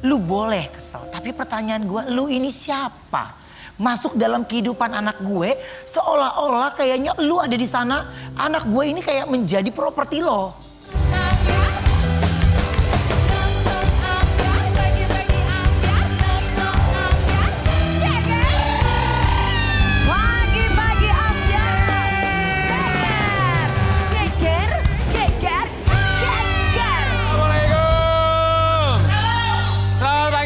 Lu boleh kesel, tapi pertanyaan gue, lu ini siapa? Masuk dalam kehidupan anak gue, seolah-olah kayaknya lu ada di sana, anak gue ini kayak menjadi properti lo.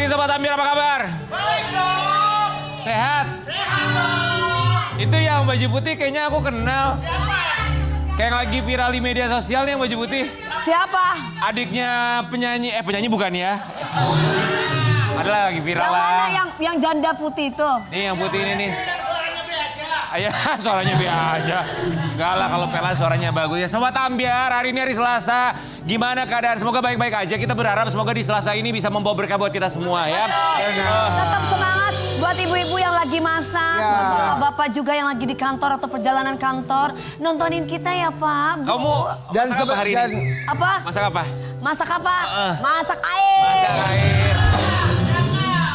Sobat Ambyar, apa kabar? Baik dong. Sehat? Sehat dong. Itu yang baju putih kayaknya aku kenal. Siapa? Kayak lagi viral di media sosial nih yang baju putih. Siapa? Adiknya penyanyi bukan ya? Adalah lagi viral Yang lah. mana yang janda putih itu? Nih yang putih ini nih. Suaranya B aja. Ayah suaranya biasa aja. Enggak lah kalau Pela suaranya bagus ya. Sobat Ambyar, hari ini hari Selasa. Gimana keadaan? Semoga baik-baik aja. Kita berharap semoga di Selasa ini bisa membawa berkah buat kita semua ya. Tetap semangat buat ibu-ibu yang lagi masak, buat bapak-bapak juga yang lagi di kantor atau perjalanan kantor. Nontonin kita ya Pak. Bu. Kamu Dan masak apa hari ini? Apa? Masak apa? Masak apa? Masak air. Masak air.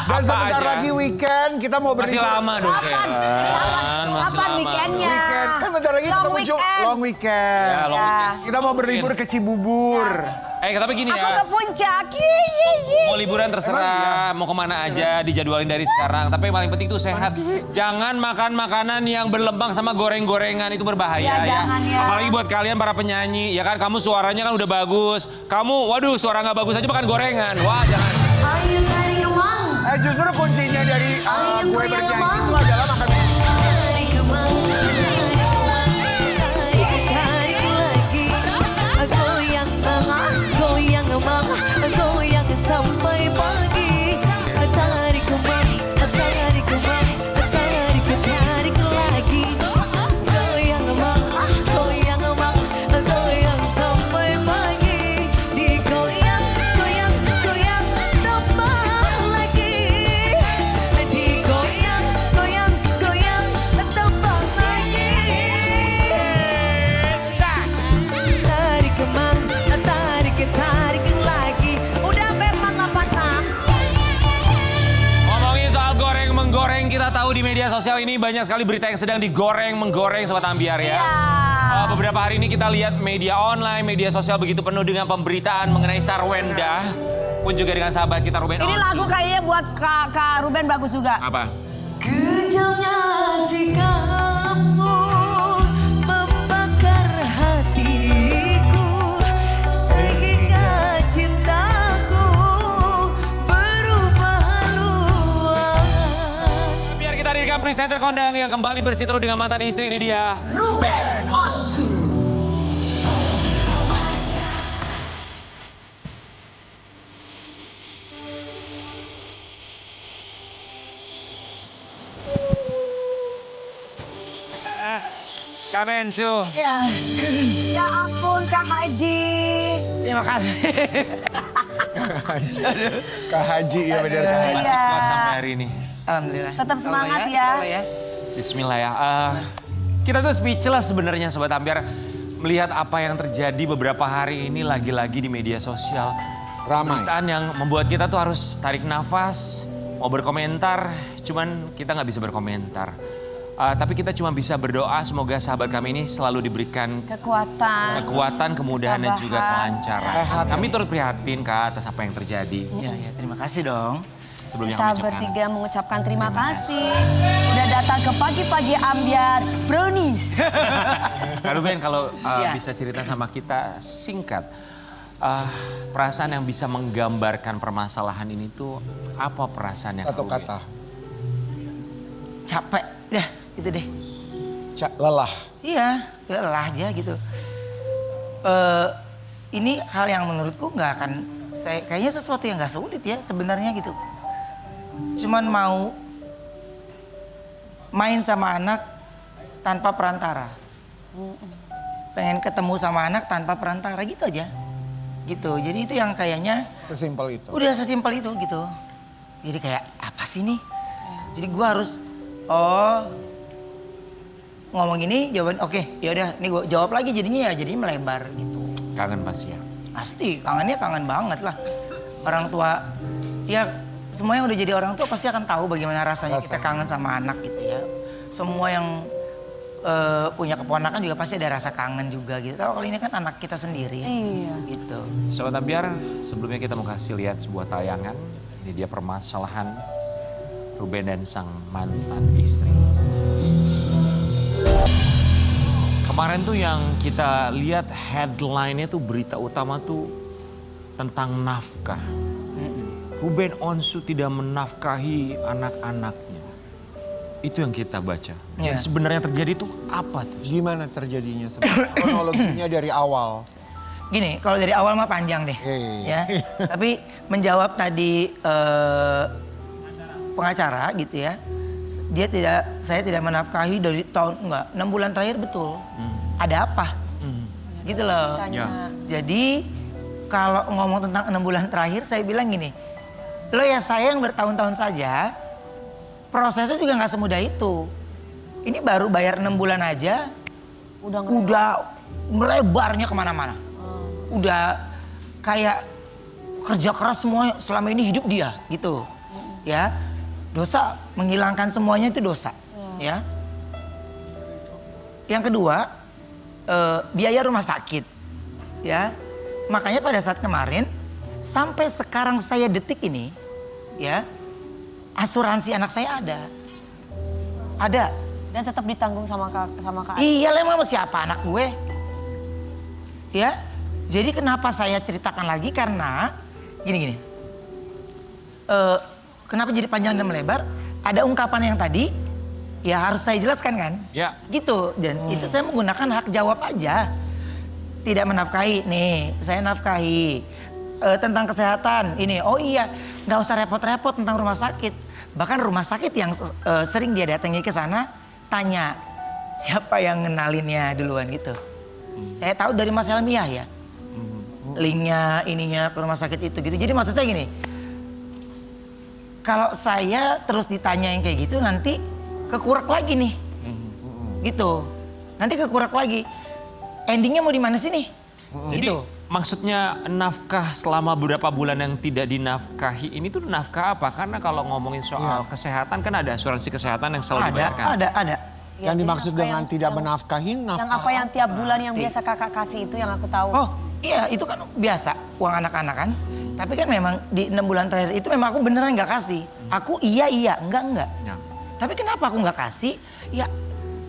Dan Apa sebentar aja? lagi weekend kita mau Masih berlibur. lama dong Kapan? Masih Kapan lama. weekendnya? Weekend. Kan bentar lagi Long kita menuju weekend. long weekend. Ya, long weekend. Kita mau berlibur ke Cibubur. Tapi gini Aku ya. ke puncak. Ye. Mau liburan terserah, mau kemana aja dijadwalin dari sekarang. Tapi yang paling penting itu sehat. Jangan makan makanan yang berlembang sama goreng-gorengan, itu berbahaya Ya, ya. jangan ya. Apalagi buat kalian para penyanyi, ya kan kamu suaranya kan udah bagus. Kamu, waduh suara nggak bagus aja makan gorengan. Wah jangan. Ayo tarik kemang. Justru kuncinya dari gue bernyanyi itu adalah makan. Tarik kemang. Tarik lagi. Goyang tengah, goyang kemang, goyang sampai pagi. Tarik kemang, tarik kemang, tarik lagi. Goyang kemang, goyang kemang, goyang sampai pagi. Digoyang, goyang, goyang tambah lagi. Digoyang, goyang, goyang tambah lagi. Tarik kemang, tarik lagi. Udah Berman apa tak? Ngomongin soal goreng-menggoreng, kita tahu di media sosial ini banyak sekali berita yang sedang digoreng-menggoreng Sobat Ambyar ya. Beberapa hari ini kita lihat media online, media sosial begitu penuh dengan pemberitaan mengenai Sarwenda. Pun juga dengan sahabat kita Ruben Ini Onsu. lagu kayaknya buat Kak Ruben bagus juga. Apa? Kejamnya sikapmu membakar hatiku sehingga cintaku berubah haluan. Biar kita hadirkan presenter kondang yang kembali berseteru dengan mantan istri, ini dia Ruben Onsu. Kak Mensu. Ya ampun Kak Haji. Terima kasih. Kak Haji ya benar Kak Haji. Masih kuat sampai hari ini. Alhamdulillah. Tetap semangat Insya ya. Allah Bismillah ya. Kita tuh speechless sebenarnya Sobat Ambyar melihat apa yang terjadi beberapa hari ini lagi-lagi di media sosial. Ramai. Pemberitaan yang membuat kita tuh harus tarik nafas, mau berkomentar, cuman kita nggak bisa berkomentar. Tapi kita cuma bisa berdoa semoga sahabat kami ini selalu diberikan kekuatan, kemudahan dan juga kelancaran. Sehat. Kami turut prihatin Kak atas apa yang terjadi. Ya, terima kasih dong. Sebelumnya Kita kami ucapkan bertiga mengucapkan terima kasih. Udah datang ke pagi-pagi Ambyar Brownies. Kak Ruben kalau bisa cerita sama kita singkat. Perasaan yang bisa menggambarkan permasalahan ini tuh apa perasaan yang Satu Kak Ruben? kata. Capek dah, gitu deh. Lelah. Iya, lelah aja gitu. Ini hal yang menurutku nggak akan, kayaknya sesuatu yang nggak sulit ya sebenarnya gitu. Cuman mau main sama anak tanpa perantara. Pengen ketemu sama anak tanpa perantara gitu aja. Gitu, jadi itu yang kayaknya Sesimpel itu. udah sesimpel itu gitu. Jadi kayak apa sih nih? Jadi gua harus ngomong gini jawaban oke, yaudah ini gua jawab lagi jadinya melebar gitu. Kangen pasti ya. Pasti kangennya kangen banget lah. orang tua, ya semua yang udah jadi orang tua pasti akan tahu bagaimana rasanya kita kangen sama anak gitu ya. Semua yang punya keponakan juga pasti ada rasa kangen juga gitu. Kalau kali ini kan anak kita sendiri gitu. Sobat Ambiar, sebelumnya kita mau kasih lihat sebuah tayangan. Ini dia permasalahan Ruben dan sang mantan istri. Kemarin tuh yang kita lihat headline-nya tuh berita utama tuh tentang nafkah. Ruben Onsu tidak menafkahi anak-anaknya. Itu yang kita baca. Yang sebenarnya terjadi tuh apa tuh? Gimana terjadinya sebenarnya? Kronologinya dari awal. Gini, kalau dari awal mah panjang deh. Ya. Tapi menjawab tadi pengacara gitu ya. Saya tidak menafkahi dari tahun 6 bulan terakhir betul. Ada apa? Gitu loh. Ya. Jadi kalau ngomong tentang 6 bulan terakhir saya bilang gini. Lo ya sayang bertahun-tahun saja. Prosesnya juga nggak semudah itu. Ini baru bayar 6 bulan aja. Udah melebarnya kemana-mana. Udah kayak kerja keras semua selama ini hidup dia gitu. Ya. Dosa, menghilangkan semuanya itu dosa. Ya. Yang kedua, biaya rumah sakit. Ya. Makanya pada saat kemarin, sampai sekarang saya detik ini, ya, asuransi anak saya ada. Ada. Dan tetap ditanggung sama kak. Iya, emang siapa anak gue? Ya. Jadi kenapa saya ceritakan lagi karena gini. Kenapa jadi panjang dan melebar? Ada ungkapan yang tadi, ya harus saya jelaskan kan? Ya. Gitu. Dan itu saya menggunakan hak jawab aja. Tidak menafkahi, nih saya nafkahi. Tentang kesehatan, ini, oh iya, nggak usah repot-repot tentang rumah sakit. Bahkan rumah sakit yang sering dia datangi ke sana, tanya siapa yang ngenalinnya duluan gitu. Saya tahu dari Mas Helmiah ya. Linknya, ininya ke rumah sakit itu gitu. Jadi maksud saya gini, kalau saya terus ditanyain kayak gitu nanti kekurak lagi nih. Gitu. Nanti kekurak lagi. Endingnya mau di mana sih nih? Jadi Gitu. maksudnya nafkah selama beberapa bulan yang tidak dinafkahi ini tuh nafkah apa? Karena kalau ngomongin soal kesehatan kan ada asuransi kesehatan yang selalu dibayarkan. Ada. Yang dimaksud dengan tidak menafkahi, Yang nafkah apa yang tiap bulan yang biasa kakak kasih itu yang aku tahu. Oh iya itu kan biasa uang anak-anak kan. Tapi kan memang di 6 bulan terakhir itu memang aku beneran nggak kasih. Aku iya, enggak. Ya. Tapi kenapa aku nggak kasih? Ya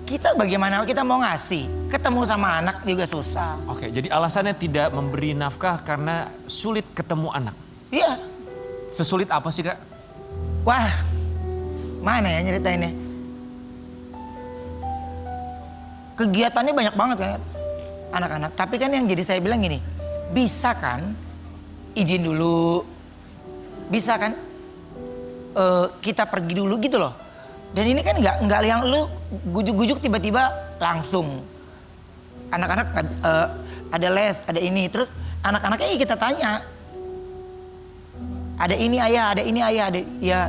kita bagaimana kita mau ngasih? Ketemu sama anak juga susah. Oke, jadi alasannya tidak memberi nafkah karena sulit ketemu anak. Iya. Sesulit apa sih, Kak? Wah, mana ya nyeritainnya? Kegiatannya banyak banget kan anak-anak. Tapi kan yang jadi saya bilang gini, bisa kan izin dulu, bisa kan kita pergi dulu gitu loh. Dan ini kan nggak yang lu gujuk-gujuk tiba-tiba langsung. Anak-anak ada les, ada ini, terus anak-anaknya kita tanya. Ada ini ayah, ada ini ayah, ada ya.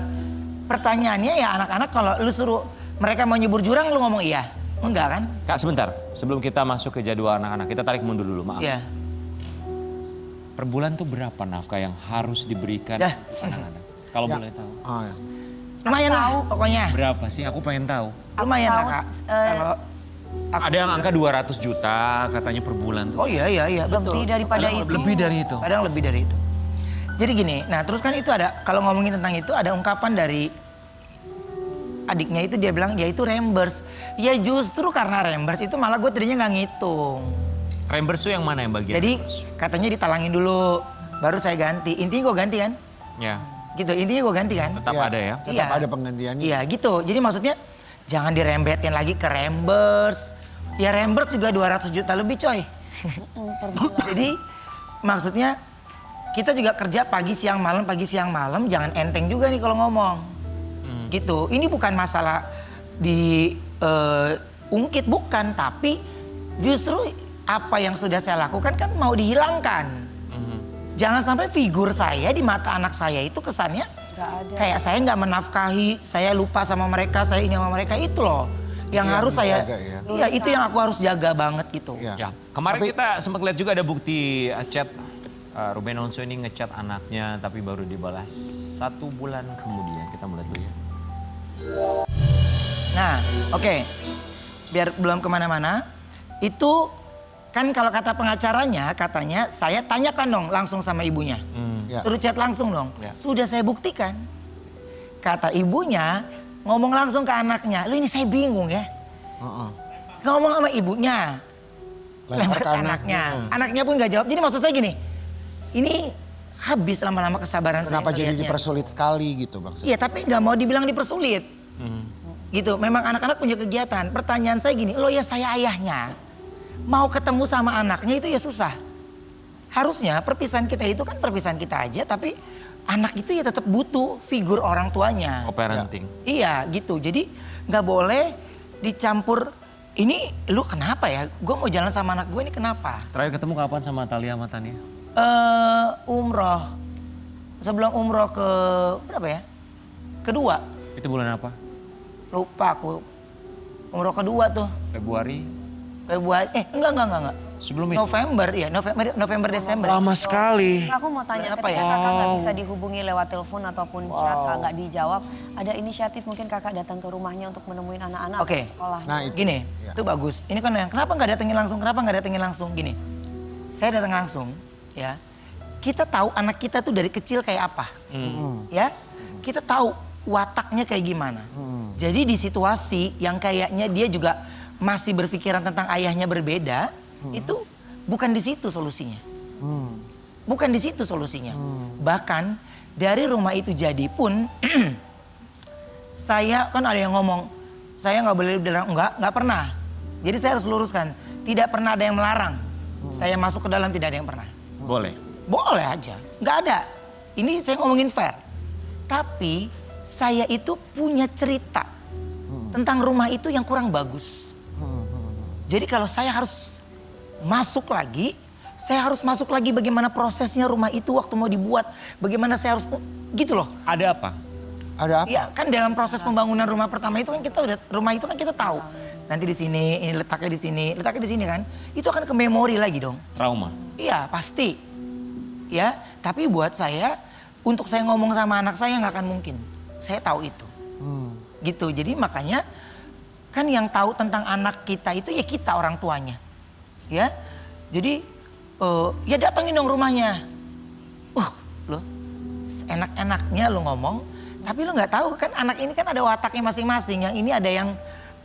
Pertanyaannya ya anak-anak kalau lu suruh mereka mau nyebur jurang lu ngomong iya. Enggak kan? Kak sebentar, sebelum kita masuk ke jadwal anak-anak, kita tarik mundur dulu, maaf. Iya. Per bulan tuh berapa nafkah yang harus diberikan Dah. anak-anak? Kalau boleh tahu. Oh, ya. Lumayan lah pokoknya. Berapa sih? Aku pengen tahu. Lumayan lah tahu, Kak. Kalau aku- Ada yang angka 200 juta katanya per bulan tuh. Oh iya betul. Lebih daripada itu. Lebih dari itu. Kadang lebih dari itu. Jadi gini, nah terus kan itu ada, kalau ngomongin tentang itu ada ungkapan dari adiknya itu dia bilang ya itu reimburse. Ya justru karena reimburse itu malah gue tadinya nggak ngitung. Reimburse tuh yang mana yang bagian? Jadi reimburse? katanya ditalangin dulu, baru saya ganti. Intinya gue ganti kan? Ya, Gitu, intinya gue ganti kan? tetap Iya, ada ya. Tetap Iya. ada penggantiannya. Iya gitu, jadi maksudnya jangan dirembetin lagi ke reimburse. Ya reimburse juga 200 juta lebih coy. Jadi maksudnya kita juga kerja pagi siang malam, jangan enteng juga nih kalau ngomong. Gitu, ini bukan masalah ungkit bukan, tapi justru apa yang sudah saya lakukan kan mau dihilangkan. Jangan sampai figur saya di mata anak saya itu kesannya Nggak ada. kayak saya nggak menafkahi, saya lupa sama mereka, saya ini sama mereka itu loh. Yang Yang harus saya, dijaga ya. iya itu yang aku harus jaga banget gitu. Iya. Ya, kemarin Tapi- kita sempat lihat juga ada bukti chat Ruben Onsu ini ngechat anaknya tapi baru dibalas 1 bulan kemudian. Kita mulai dulu ya. Nah, oke. Biar belum kemana-mana. Itu kan kalau kata pengacaranya, katanya saya tanyakan dong langsung sama ibunya. Ya. Suruh chat langsung dong. Ya. Sudah saya buktikan. Kata ibunya, ngomong langsung ke anaknya. Lu ini saya bingung ya. Ngomong sama ibunya. Lempar ke anaknya. Anaknya pun gak jawab. Jadi maksud saya gini. Ini habis lama-lama kesabaran Kenapa saya. jadi ngeliatnya. dipersulit sekali gitu maksudnya? Iya, tapi nggak mau dibilang dipersulit. Gitu, memang anak-anak punya kegiatan. Pertanyaan saya gini, lo ya saya ayahnya. Mau ketemu sama anaknya itu ya susah. Harusnya perpisahan kita itu kan perpisahan kita aja, tapi anak itu ya tetap butuh figur orang tuanya. Parenting. Iya gitu, jadi nggak boleh dicampur. Ini lu kenapa ya? Gue mau jalan sama anak gue ini kenapa? Terakhir ketemu kapan sama Talia sama Tania? Umroh. Sebelum umroh ke berapa ya? Kedua. Itu bulan apa? Lupa aku. Umroh kedua tuh. Februari? Enggak. Sebelum itu? November, ya November Desember. Lama sekali. Aku mau tanya, Apa ketika ya? kakak nggak bisa dihubungi lewat telepon ataupun chat, nggak dijawab, ada inisiatif mungkin kakak datang ke rumahnya untuk menemuin anak-anak Oke. atau sekolah. Nah, itu. Gini, Ya. itu bagus. Ini kan yang kenapa nggak datengin langsung? Kenapa nggak datengin langsung? Gini, saya datang langsung, ya. Kita tahu anak kita tuh dari kecil kayak apa, ya. Kita tahu wataknya kayak gimana. Jadi di situasi yang kayaknya dia juga masih berpikiran tentang ayahnya berbeda, itu bukan di situ solusinya. Bukan di situ solusinya. Bahkan dari rumah itu jadi pun, saya kan ada yang ngomong, saya nggak boleh bilang nggak pernah. Jadi saya harus luruskan, tidak pernah ada yang melarang. Saya masuk ke dalam tidak ada yang pernah. Boleh. Boleh aja, nggak ada. Ini saya ngomongin fair. Tapi saya itu punya cerita tentang rumah itu yang kurang bagus. Jadi kalau saya harus masuk lagi, saya harus masuk lagi bagaimana prosesnya rumah itu waktu mau dibuat. Bagaimana saya harus, gitu loh. Ada apa? Ada apa? Iya kan dalam proses pembangunan rumah pertama itu kan kita udah, rumah itu kan kita tahu. Nanti di sini, ini letaknya di sini, letaknya di sini kan. Itu akan ke memori lagi dong. Trauma. Iya pasti. Ya, tapi buat saya, untuk saya ngomong sama anak saya nggak akan mungkin. Saya tahu itu. Gitu, jadi makanya kan yang tahu tentang anak kita itu ya kita orang tuanya. Ya, jadi ya datangin dong rumahnya. Lo enak-enaknya lo ngomong, tapi lo nggak tahu kan anak ini kan ada wataknya masing-masing. Yang ini ada yang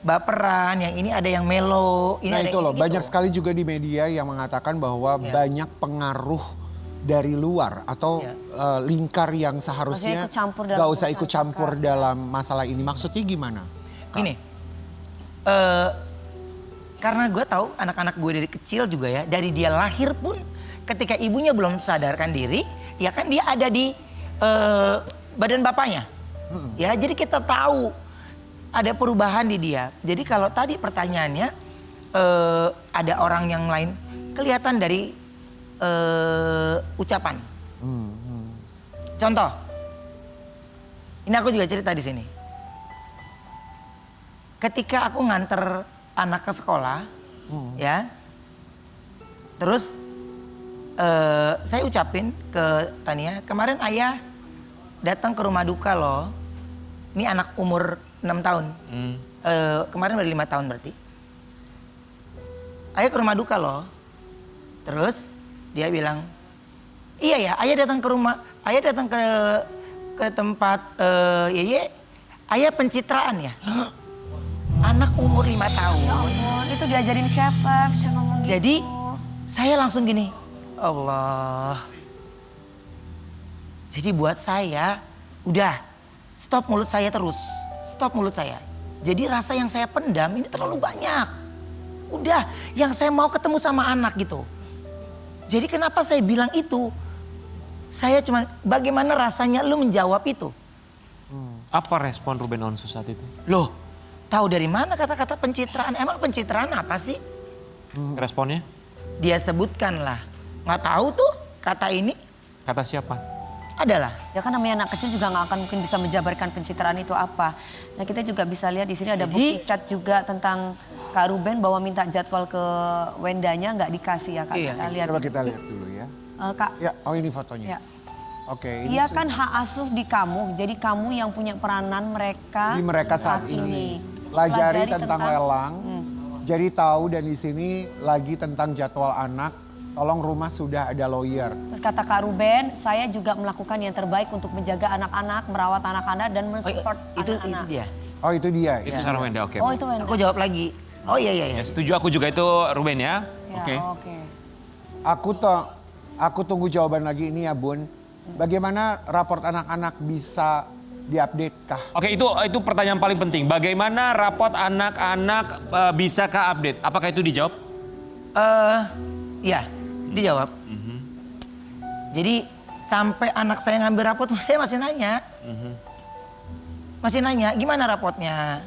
baperan, yang ini ada yang melo. Ini Nah ada itu yang loh, gitu. banyak sekali juga di media yang mengatakan bahwa Ya. banyak pengaruh dari luar atau Ya. lingkar yang seharusnya ikut campur dalam gak usah urusan ikut campur kakak. dalam masalah ini. Maksudnya gimana? Gini, karena gue tahu anak-anak gue dari kecil juga ya, dari dia lahir pun ketika ibunya belum sadarkan diri, ya kan dia ada di badan bapaknya. Ya, jadi kita tahu ada perubahan di dia. Jadi kalau tadi pertanyaannya ada orang yang lain, kelihatan dari ucapan. Contoh, ini aku juga cerita di sini. Ketika aku nganter anak ke sekolah, ya, terus saya ucapin ke Tania, kemarin ayah datang ke rumah duka loh. Ini anak umur 6 tahun, kemarin baru 5 tahun berarti. Ayah ke rumah duka loh. Terus dia bilang, iya ya, ayah datang ke rumah, ayah datang ke tempat Yeye, ayah pencitraan ya. Anak umur 5 tahun. Oh, itu diajarin siapa bisa ngomong gitu? Jadi saya langsung gini, Allah. Jadi buat saya, udah stop mulut saya terus, stop mulut saya. Jadi rasa yang saya pendam ini terlalu banyak. Udah, yang saya mau ketemu sama anak gitu. Jadi kenapa saya bilang itu? Saya cuma, bagaimana rasanya lu menjawab itu? Apa respon Ruben Onsu saat itu? Loh, tahu dari mana kata-kata pencitraan? Emang pencitraan apa sih? Responnya? Dia sebutkan lah. Nggak tahu tuh kata ini Kata siapa? adalah. Ya kan namanya anak kecil juga nggak akan mungkin bisa menjabarkan pencitraan itu apa. Nah kita juga bisa lihat di sini ada bukti chat juga tentang Kak Ruben bahwa minta jadwal ke Wendanya nggak dikasih ya Kak. Iya. Kita lihat. Coba kita lihat dulu ya. Kak, Ya, oh ini fotonya. ya. Oke, ini Dia kan hak asuh di kamu, jadi kamu yang punya peranan mereka. di mereka saat ini. Pelajari tentang lelang. Jadi tahu dan di sini lagi tentang jadwal anak. Tolong rumah sudah ada lawyer. Terus kata Kak Ruben, saya juga melakukan yang terbaik untuk menjaga anak-anak, merawat anak-anak dan Oh, mensupport itu anak-anak. dia. Oh itu dia. Itu Sarwenda, oke. Oh itu Wenda. Aku jawab lagi. Oh iya iya. Ya, setuju aku juga itu Ruben ya. Ya, Oke. oke. Aku tunggu jawaban lagi ini ya Bun. Bagaimana raport anak-anak bisa diupdate kah? Oke, itu pertanyaan paling penting. Bagaimana rapot anak-anak bisa ke update? Apakah itu dijawab? Iya, dijawab. Jadi sampai anak saya ngambil rapot, saya masih nanya. Masih nanya, gimana rapotnya?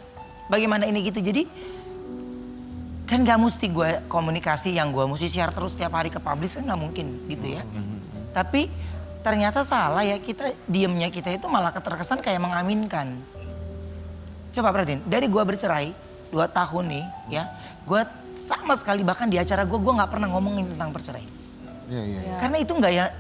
Bagaimana ini gitu. Jadi kan gak mesti gue komunikasi yang gue mesti share terus tiap hari ke publish kan gak mungkin gitu ya. Tapi ternyata salah ya, kita diemnya kita itu malah terkesan kayak mengaminkan. Coba perhatiin, dari gue bercerai 2 tahun nih ya, gue sama sekali bahkan di acara gue nggak pernah ngomongin tentang perceraian. Iya. Karena itu nggak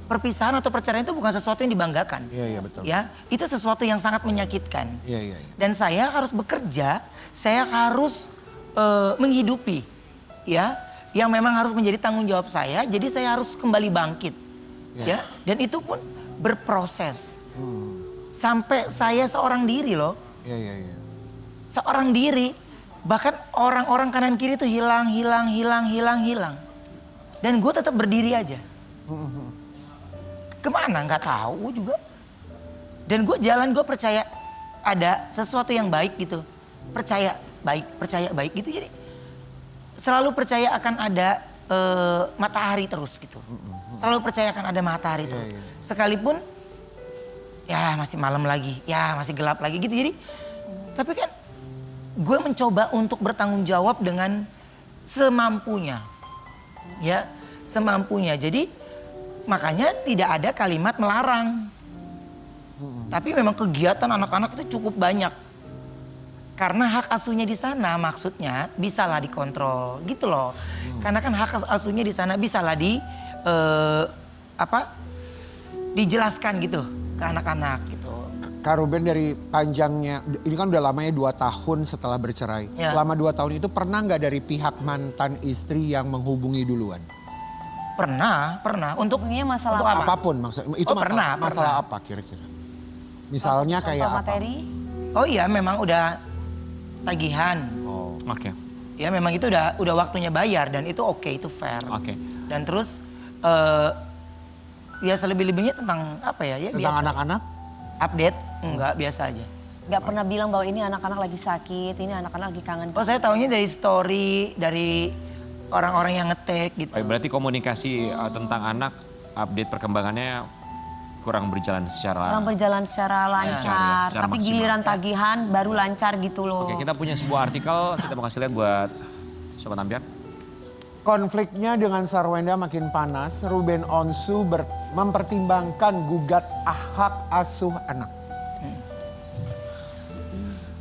perpisahan atau perceraian itu bukan sesuatu yang dibanggakan. Iya betul. Ya, itu sesuatu yang sangat menyakitkan. Iya. Dan saya harus bekerja, saya harus menghidupi, ya, yang memang harus menjadi tanggung jawab saya. Jadi saya harus kembali bangkit. Ya, dan itu pun berproses. Sampai saya seorang diri loh. Iya. Seorang diri, bahkan orang-orang kanan kiri itu hilang. Dan gue tetap berdiri aja. Kemana nggak tahu juga. Dan gue jalan, gue percaya ada sesuatu yang baik gitu. Percaya baik gitu. Jadi selalu percaya akan ada matahari terus gitu. Selalu percaya akan ada matahari terus. Sekalipun ya masih malam lagi, ya masih gelap lagi gitu. Jadi tapi kan gue mencoba untuk bertanggung jawab dengan semampunya. Ya, semampunya. Jadi makanya tidak ada kalimat melarang. Tapi memang kegiatan anak-anak itu cukup banyak. Karena hak asuhnya di sana maksudnya bisalah dikontrol gitu loh. Karena kan hak asuhnya di sana bisalah dijelaskan gitu ke anak-anak gitu. Kak Ruben dari panjangnya, ini kan udah lamanya 2 tahun setelah bercerai. Ya. Selama 2 tahun itu pernah nggak dari pihak mantan istri yang menghubungi duluan? Pernah. Untuk Hubunginya masalah untuk apa? Apapun maksudnya, itu Oh, masalah pernah. apa kira-kira? Misalnya Contoh kayak apa? materi? Oh iya, memang udah tagihan. Oh. Oke. Ya memang itu udah waktunya bayar dan itu oke, itu fair. Oke. Dan terus ya selebih-lebihnya tentang apa ya? Ya Tentang biasa. anak-anak? Update enggak, biasa aja. Gak pernah bilang bahwa ini anak-anak lagi sakit, ini anak-anak lagi kangen. Oh, saya taunya dari story, dari orang-orang yang nge-tag gitu. Baik, berarti komunikasi tentang anak, update perkembangannya kurang berjalan secara... Orang berjalan secara lancar, secara tapi maksimal. giliran tagihan baru lancar gitu loh. Oke, kita punya sebuah artikel, kita mau kasih lihat buat Sobat Ampiar. Konfliknya dengan Sarwenda makin panas. Ruben Onsu mempertimbangkan gugat hak asuh anak.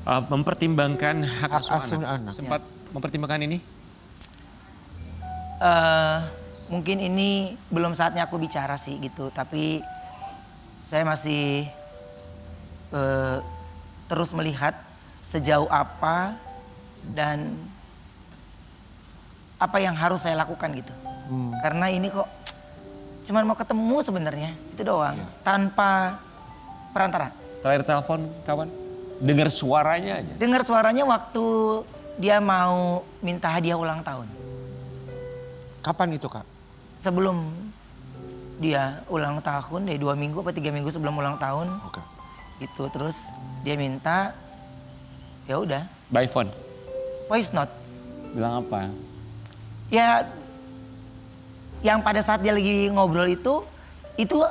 Mempertimbangkan hak Hak asuh asuh anak. anak. Sempat mempertimbangkan ini? Mungkin ini belum saatnya aku bicara sih gitu, tapi saya masih terus melihat sejauh apa dan apa yang harus saya lakukan gitu. Karena ini kok cuman mau ketemu sebenarnya, itu doang. Tanpa perantara. Terakhir telepon kawan? Dengar suaranya aja. Dengar suaranya waktu dia mau minta hadiah ulang tahun. Kapan itu Kak? Sebelum dia ulang tahun, dari 2 minggu apa 3 minggu sebelum ulang tahun. Oke. Itu terus dia minta, ya udah, By phone. voice note. Bilang apa? Ya, yang pada saat dia lagi ngobrol itu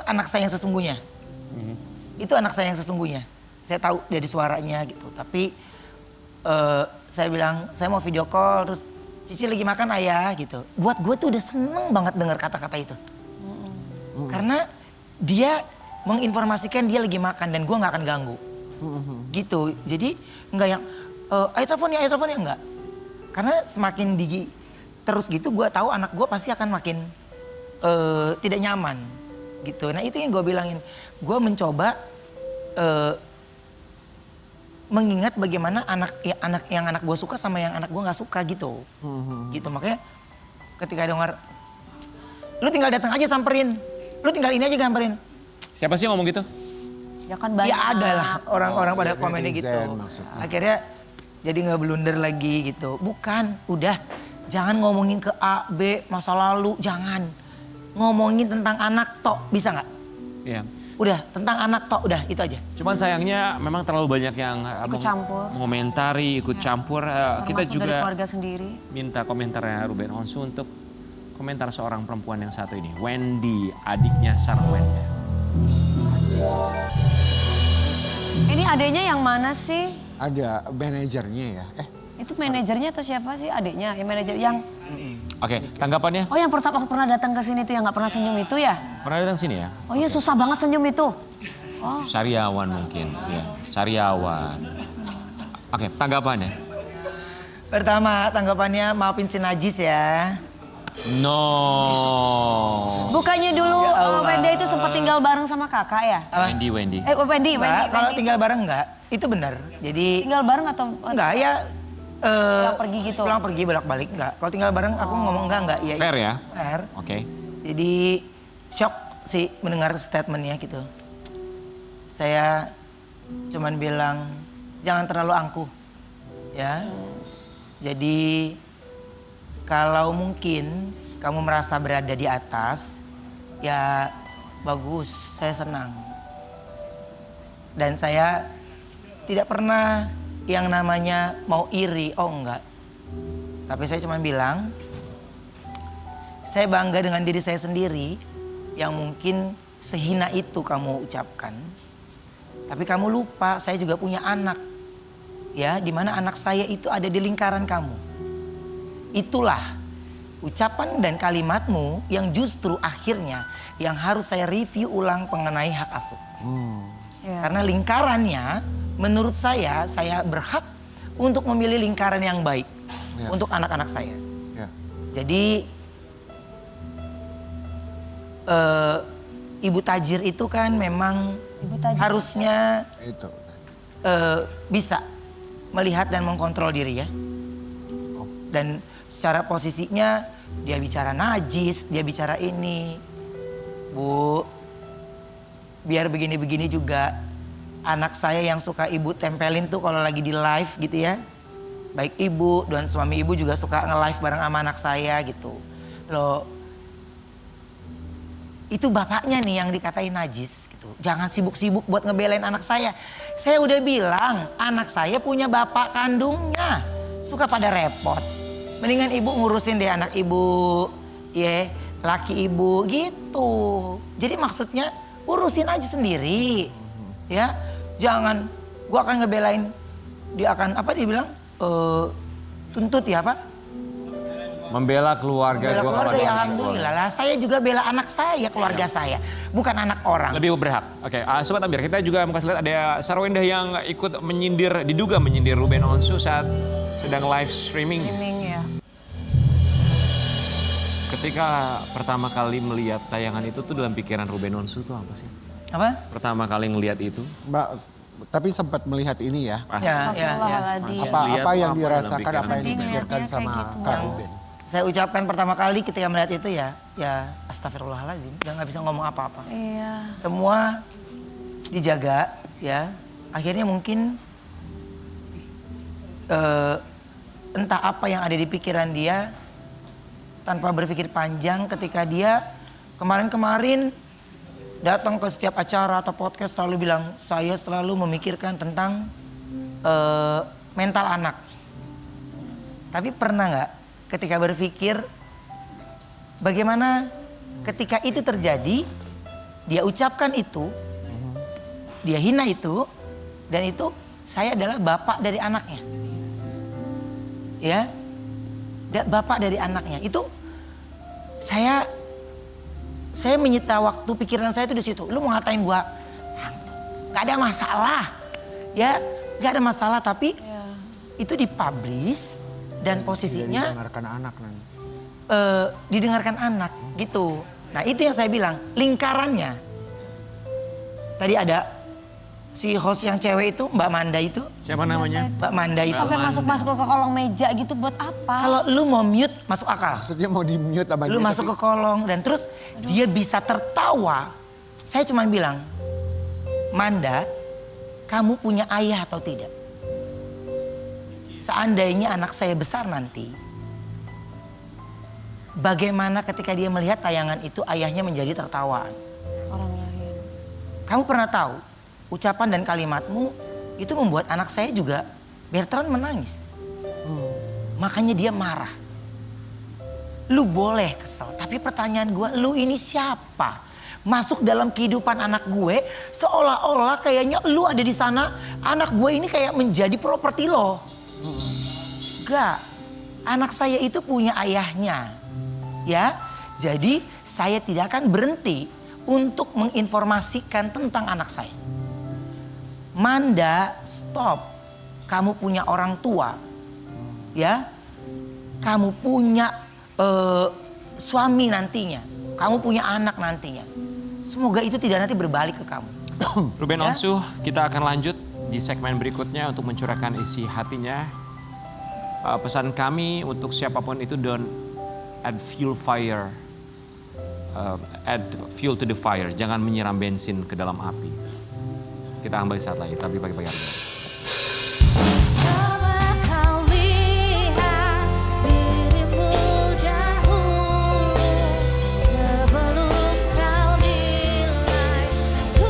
anak saya yang sesungguhnya. Itu anak saya yang sesungguhnya. Saya tahu dari suaranya gitu. Tapi saya bilang, saya mau video call, terus Cici lagi makan ayah gitu. Buat gue tuh udah seneng banget dengar kata-kata itu. Karena dia menginformasikan dia lagi makan dan gue gak akan ganggu. Gitu, jadi nggak yang, ayo teleponnya enggak. Karena semakin terus gitu gue tahu anak gue pasti akan makin tidak nyaman gitu. Nah itu yang gue bilangin, gue mencoba mengingat bagaimana anak yang anak gue suka sama yang anak gue nggak suka gitu. Gitu makanya ketika dengar, lu tinggal datang aja samperin, lu tinggal ini aja samperin. Siapa sih yang ngomong gitu? Ya kan banyak. Ya ada lah orang-orang pada komennya gitu. netizen maksudnya. Akhirnya jadi nggak blunder lagi gitu. Bukan, udah jangan ngomongin ke A, B, masa lalu, jangan. Ngomongin tentang anak tok, bisa nggak? Iya. Udah, tentang anak tok, udah itu aja. Cuman sayangnya memang terlalu banyak yang Ikut campur. mengomentari, ikut campur. Kita Termasuk dari juga keluarga sendiri. minta komentarnya Ruben Onsu untuk komentar seorang perempuan yang satu ini. Wendy, adiknya Sarwenda. Ini adiknya yang mana sih? Ada manajernya ya. Itu manajernya atau siapa sih adiknya? Yang manajer yang Oke, tanggapannya? oh yang pertama pernah datang ke sini tuh yang nggak pernah senyum itu ya? Pernah datang sini ya? Oh iya susah banget senyum itu. Oh. Sariawan mungkin, ya. Sariawan. Oke, tanggapannya? Pertama, tanggapannya maafin si Najis ya. No. Bukannya dulu Ya Allah. Wenda itu sempat tinggal bareng sama kakak ya? Apa? Wendy. Wendy. Enggak, kalau tinggal bareng enggak, itu benar. Jadi Tinggal bareng atau enggak ya. pulang pergi gitu? Pulang pergi bolak-balik enggak. Kalau tinggal bareng aku ngomong enggak ya. Fair ya? Fair. Oke. Jadi shock sih mendengar statementnya gitu. Saya cuman bilang jangan terlalu angkuh ya. Jadi kalau mungkin kamu merasa berada di atas, ya bagus, saya senang. Dan saya tidak pernah yang namanya mau iri, oh enggak. Tapi saya cuma bilang, saya bangga dengan diri saya sendiri yang mungkin sehina itu kamu ucapkan. Tapi kamu lupa saya juga punya anak. Ya, di mana anak saya itu ada di lingkaran kamu. Itulah ucapan dan kalimatmu yang justru akhirnya yang harus saya review ulang mengenai hak asuh. Ya. Karena lingkarannya menurut saya berhak untuk memilih lingkaran yang baik Ya. untuk anak-anak saya. Ya. Jadi Ibu Tajir itu kan memang Ibu Tajir. harusnya Itu. bisa melihat dan mengkontrol diri ya. Dan secara posisinya dia bicara najis, dia bicara ini. Bu, biar begini-begini juga anak saya yang suka ibu tempelin tuh kalau lagi di live gitu ya. Baik ibu dan suami ibu juga suka nge-live bareng sama anak saya gitu. Loh, itu bapaknya nih yang dikatain najis gitu. Jangan sibuk-sibuk buat ngebelain anak saya. Saya udah bilang anak saya punya bapak kandungnya. Suka pada repot. Mendingan ibu ngurusin deh anak ibu. Ya, laki ibu gitu. Jadi maksudnya urusin aja sendiri. Ya, jangan gua akan ngebelain. Dia akan apa dia bilang? Tuntut ya apa? Membela keluarga. Bela gua keluarga kalau ya ada alhamdulillah lah. Saya juga bela anak saya, keluarga saya. Bukan anak orang. Lebih berhak. Oke, Sobat Ambiar, kita juga mau kasih lihat ada Sarwenda yang ikut menyindir, diduga menyindir Ruben Onsu saat sedang live streaming. ya. Ketika pertama kali melihat tayangan itu tuh dalam pikiran Ruben Onsu tuh apa sih? Apa? Pertama kali ngelihat itu. Mbak, tapi sempat melihat ini ya. Pasti. Ya. Astagfirullahaladzim. Lihat Apa yang apa dirasakan, dalam apa yang pikiran dipikirkan Ruben. sama Kayak gitu. Kak Ruben. Saya ucapkan pertama kali ketika melihat itu ya astagfirullahaladzim. Udah nggak bisa ngomong apa-apa. Iya. Semua dijaga ya. Akhirnya mungkin entah apa yang ada di pikiran dia tanpa berpikir panjang ketika dia kemarin-kemarin datang ke setiap acara atau podcast selalu bilang saya selalu memikirkan tentang mental anak. Tapi pernah nggak ketika berpikir bagaimana ketika itu terjadi dia ucapkan itu, dia hina itu, dan itu saya adalah bapak dari anaknya. Ya, bapak dari anaknya. Itu saya menyita waktu pikiran saya itu di situ. Lu mau ngatain gua, nggak ada masalah. Ya, nggak ada masalah. Tapi itu dipublish dan Tidak posisinya didengarkan anak nanti. didengarkan anak gitu. Nah itu yang saya bilang, lingkarannya. Tadi ada si host yang cewek itu, Mbak Manda itu. Siapa namanya? Mbak Manda itu. Sampai masuk-masuk ke kolong meja gitu buat apa? Kalau lu mau mute, masuk akal. Maksudnya mau di mute sama Lu dia, masuk ke kolong dan terus dia bisa tertawa. Saya cuma bilang, Manda, kamu punya ayah atau tidak? Seandainya anak saya besar nanti, bagaimana ketika dia melihat tayangan itu ayahnya menjadi tertawaan? Orang lain. Kamu pernah tahu, ucapan dan kalimatmu itu membuat anak saya juga, Bertrand, menangis. Makanya dia marah. Lu boleh kesel, tapi pertanyaan gue, lu ini siapa? Masuk dalam kehidupan anak gue, seolah-olah kayaknya lu ada di sana, anak gue ini kayak menjadi properti lo. Enggak, anak saya itu punya ayahnya. Ya, jadi saya tidak akan berhenti untuk menginformasikan tentang anak saya. Manda, stop. Kamu punya orang tua. Ya, kamu punya suami nantinya. Kamu punya anak nantinya. Semoga itu tidak nanti berbalik ke kamu. Ruben Ya. Onsu, kita akan lanjut di segmen berikutnya untuk mencurahkan isi hatinya. Pesan kami untuk siapapun itu, don't add fuel fire. Add fuel to the fire. Jangan menyiram bensin ke dalam api. Kita kembali saat lagi, tapi pagi-pagi hari ini.